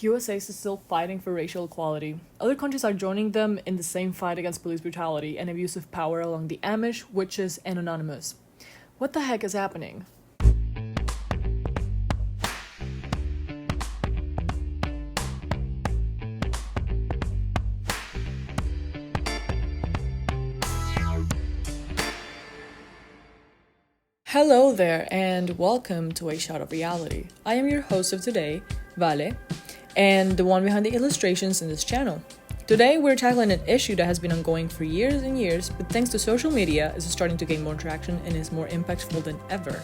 USA is still fighting for racial equality. Other countries are joining them in the same fight against police brutality and abuse of power along the Amish, witches, and Anonymous. What the heck is happening? Hello there, and welcome to A Shot of Reality. I am your host of today, Vale, and the one behind the illustrations in this channel. Today, we're tackling an issue that has been ongoing for years and years, but thanks to social media, is starting to gain more traction and is more impactful than ever.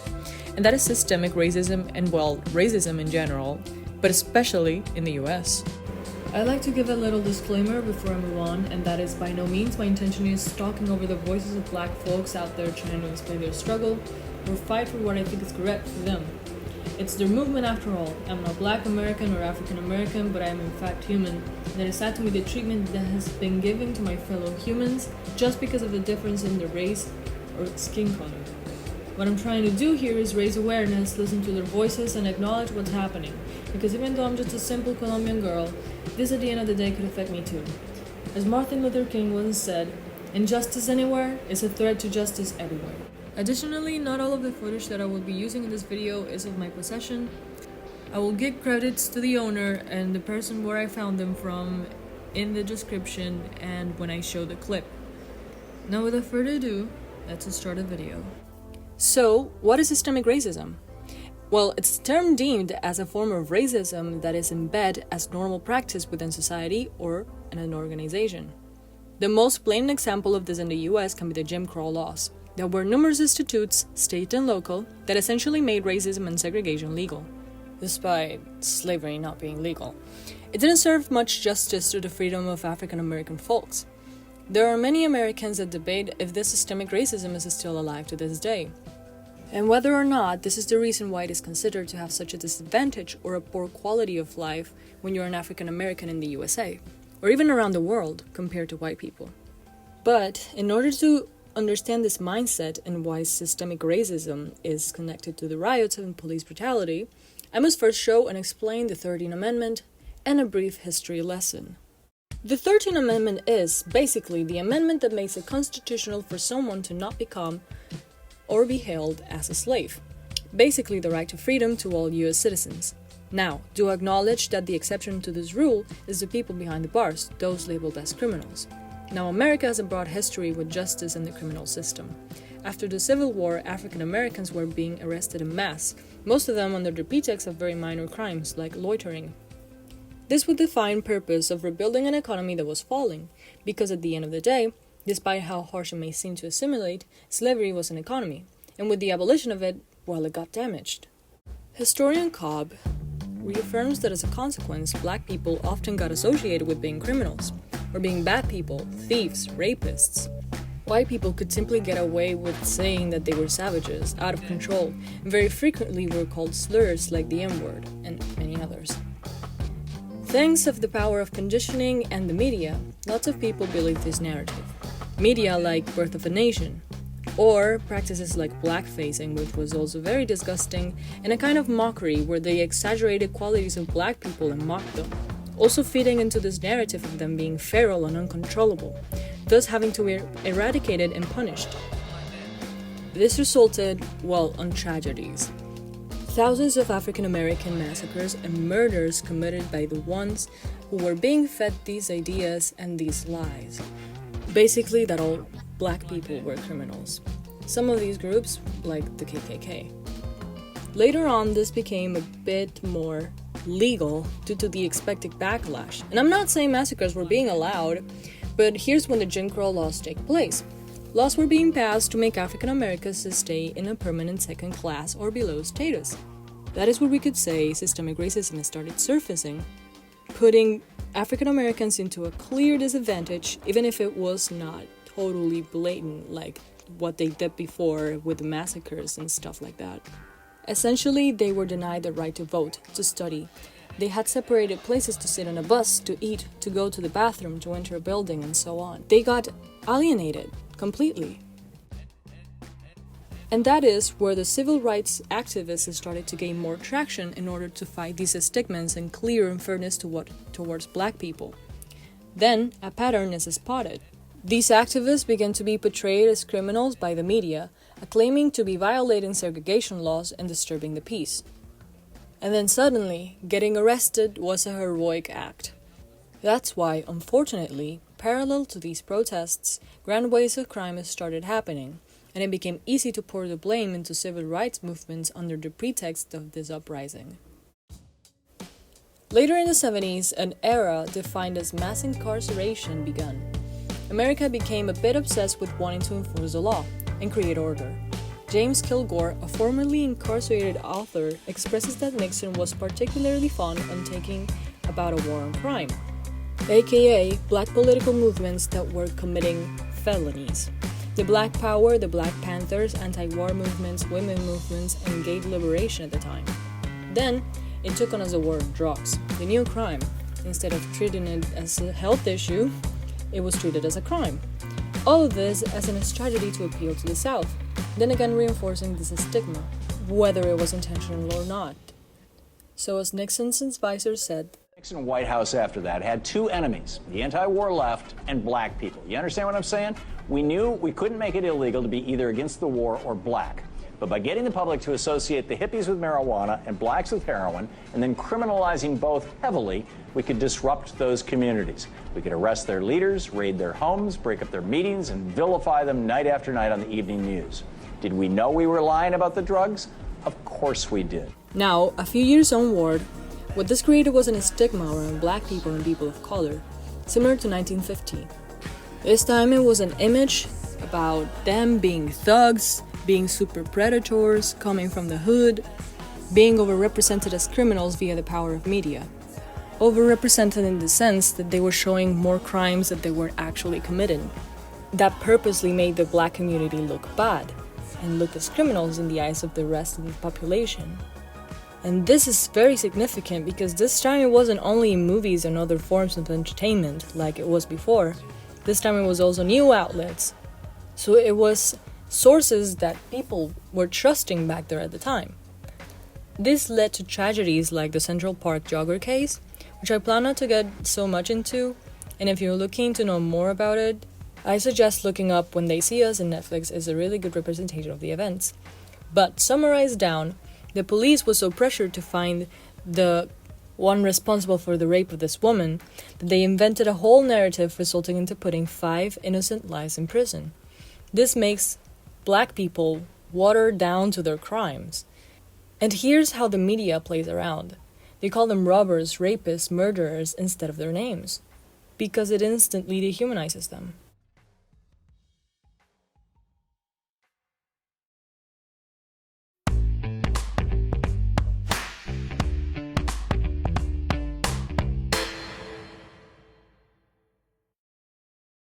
And that is systemic racism and, well, racism in general, but especially in the US. I'd like to give a little disclaimer before I move on, and that is by no means my intention is talking over the voices of black folks out there trying to explain their struggle or fight for what I think is correct for them. It's their movement after all. I'm not Black American or African American, but I am in fact human, and it is sad to me the treatment that has been given to my fellow humans just because of the difference in their race or skin color. What I'm trying to do here is raise awareness, listen to their voices, and acknowledge what's happening, because even though I'm just a simple Colombian girl, this at the end of the day could affect me too. As Martin Luther King once said, injustice anywhere is a threat to justice everywhere. Additionally, not all of the footage that I will be using in this video is of my possession. I will give credits to the owner and the person where I found them from in the description and when I show the clip. Now without further ado, let's start the video. So, what is systemic racism? Well, it's a term deemed as a form of racism that is embedded as normal practice within society or in an organization. The most blatant example of this in the US can be the Jim Crow laws. There were numerous institutes, state and local, that essentially made racism and segregation legal, despite slavery not being legal. It didn't serve much justice to the freedom of African American folks. There are many Americans that debate if this systemic racism is still alive to this day, and whether or not this is the reason why it is considered to have such a disadvantage or a poor quality of life when you're an African American in the USA, or even around the world compared to white people. But in order to understand this mindset and why systemic racism is connected to the riots and police brutality, I must first show and explain the 13th Amendment and a brief history lesson. The 13th Amendment is basically the amendment that makes it constitutional for someone to not become or be held as a slave. Basically the right to freedom to all US citizens. Now, do acknowledge that the exception to this rule is the people behind the bars, those labeled as criminals. Now, America has a broad history with justice in the criminal system. After the Civil War, African Americans were being arrested en masse, most of them under the pretext of very minor crimes like loitering. This with the fine purpose of rebuilding an economy that was falling, because at the end of the day, despite how harsh it may seem to assimilate, slavery was an economy, and with the abolition of it, well, it got damaged. Historian Cobb reaffirms that as a consequence, black people often got associated with being criminals, or being bad people, thieves, rapists. White people could simply get away with saying that they were savages, out of control, and very frequently were called slurs like the N-word, and many others. Thanks to the power of conditioning and the media, lots of people believe this narrative. Media like Birth of a Nation, or practices like blackfacing, which was also very disgusting, and a kind of mockery where they exaggerated qualities of black people and mocked them, also feeding into this narrative of them being feral and uncontrollable, thus having to be eradicated and punished. This resulted, well, on tragedies. Thousands of African American massacres and murders committed by the ones who were being fed these ideas and these lies. Basically, that all black people were criminals. Some of these groups, like the KKK. Later on, this became a bit more legal due to the expected backlash. And I'm not saying massacres were being allowed, but here's when the Jim Crow laws take place. Laws were being passed to make African Americans stay in a permanent second class or below status. That is where we could say systemic racism started surfacing, putting African Americans into a clear disadvantage, even if it was not totally blatant like what they did before with the massacres and stuff like that. Essentially, they were denied the right to vote, to study. They had separated places to sit on a bus, to eat, to go to the bathroom, to enter a building, and so on. They got alienated completely. And that is where the civil rights activists started to gain more traction in order to fight these stigmas and clear unfairness towards black people. Then, a pattern is spotted. These activists began to be portrayed as criminals by the media, claiming to be violating segregation laws and disturbing the peace. And then suddenly, getting arrested was a heroic act. That's why, unfortunately, parallel to these protests, grand waves of crime started happening, and it became easy to pour the blame into civil rights movements under the pretext of this uprising. Later in the 70s, an era defined as mass incarceration began. America became a bit obsessed with wanting to enforce the law and create order. James Kilgore, a formerly incarcerated author, expresses that Nixon was particularly fond on talking about a war on crime, aka black political movements that were committing felonies. The Black Power, the Black Panthers, anti-war movements, women movements, and gay liberation at the time. Then, it took on as a war of drugs, the new crime. Instead of treating it as a health issue, it was treated as a crime. All of this as a strategy to appeal to the South, then again reinforcing this stigma, whether it was intentional or not. So as Nixon's advisor said, Nixon White House after that had two enemies, the anti-war left and black people. You understand what I'm saying? We knew we couldn't make it illegal to be either against the war or black. But by getting the public to associate the hippies with marijuana and blacks with heroin, and then criminalizing both heavily, we could disrupt those communities. We could arrest their leaders, raid their homes, break up their meetings, and vilify them night after night on the evening news. Did we know we were lying about the drugs? Of course we did. Now, a few years onward, what this created was a stigma around black people and people of color, similar to 1915. This time it was an image about them being thugs, being super predators, coming from the hood, being overrepresented as criminals via the power of media. Overrepresented in the sense that they were showing more crimes that they were actually committing. That purposely made the black community look bad and look as criminals in the eyes of the rest of the population. And this is very significant because this time it wasn't only in movies and other forms of entertainment like it was before. This time it was also new outlets. So it was sources that people were trusting back there at the time. This led to tragedies like the Central Park jogger case, which I plan not to get so much into, and if you're looking to know more about it, I suggest looking up When They See Us in Netflix is a really good representation of the events. But summarized down, the police was so pressured to find the one responsible for the rape of this woman that they invented a whole narrative resulting into putting 5 innocent lives in prison. This makes black people water down to their crimes. And here's how the media plays around. They call them robbers, rapists, murderers instead of their names, because it instantly dehumanizes them.